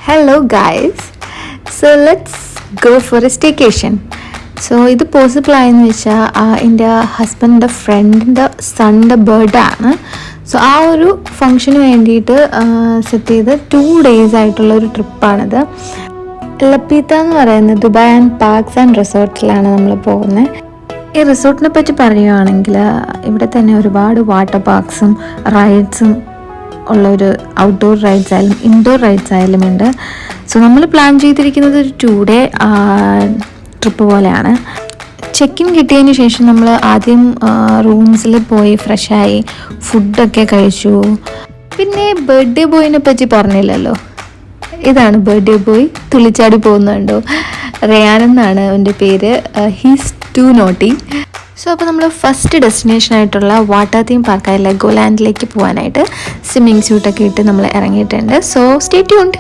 Hello guys, so let's go for a staycation. So ഇത് possible ആയെന്ന് വെച്ചാൽ എൻ്റെ ഹസ്ബൻഡിൻ്റെ ഫ്രണ്ടിൻ്റെ സൺഡേ ബർത്ത്ഡേ ആണ്. സോ ആ ഒരു ഫങ്ഷന് വേണ്ടിയിട്ട് സെറ്റ് ചെയ്ത് 2 days ആയിട്ടുള്ള ഒരു ട്രിപ്പാണിത്. ലപ്പീത്ത എന്ന് പറയുന്നത് ദുബായ് ആൻഡ് പാർക്സ് ആൻഡ് റിസോർട്ട്സിലാണ് നമ്മൾ പോകുന്നത്. ഈ റിസോർട്ടിനെ പറ്റി പറയുകയാണെങ്കിൽ ഇവിടെ തന്നെ ഒരുപാട് വാട്ടർ പാർക്സും റൈഡ്സും ഉള്ളൊരു ഔട്ട്ഡോർ റൈഡ്സ് ആയാലും ഇൻഡോർ റൈഡ്സ് ആയാലും ഉണ്ട്. സോ നമ്മൾ പ്ലാൻ ചെയ്തിരിക്കുന്നത് ഒരു 2 day ട്രിപ്പ് പോലെയാണ്. ചെക്ക് ഇൻ കിട്ടിയതിന് ശേഷം നമ്മൾ ആദ്യം റൂംസിൽ പോയി ഫ്രഷായി ഫുഡൊക്കെ കഴിച്ചു. പിന്നെ ബർത്ത്ഡേ ബോയിനെ പറ്റി പറഞ്ഞില്ലല്ലോ, ഇതാണ് ബർത്ത്ഡേ ബോയ്. തുള്ളിച്ചാടി പോകുന്നുണ്ടോ, റയാൻ എന്നാണ് അവൻ്റെ പേര്. He's to naughty. സോ അപ്പോൾ നമ്മൾ ഫസ്റ്റ് ഡെസ്റ്റിനേഷനായിട്ടുള്ള വാട്ടർ തീം പാർക്കായ ലെഗോലാൻഡിലേക്ക് പോകാനായിട്ട് സ്വിമ്മിങ് സ്യൂട്ടൊക്കെ ഇട്ട് നമ്മൾ ഇറങ്ങിയിട്ടുണ്ട്. So stay tuned.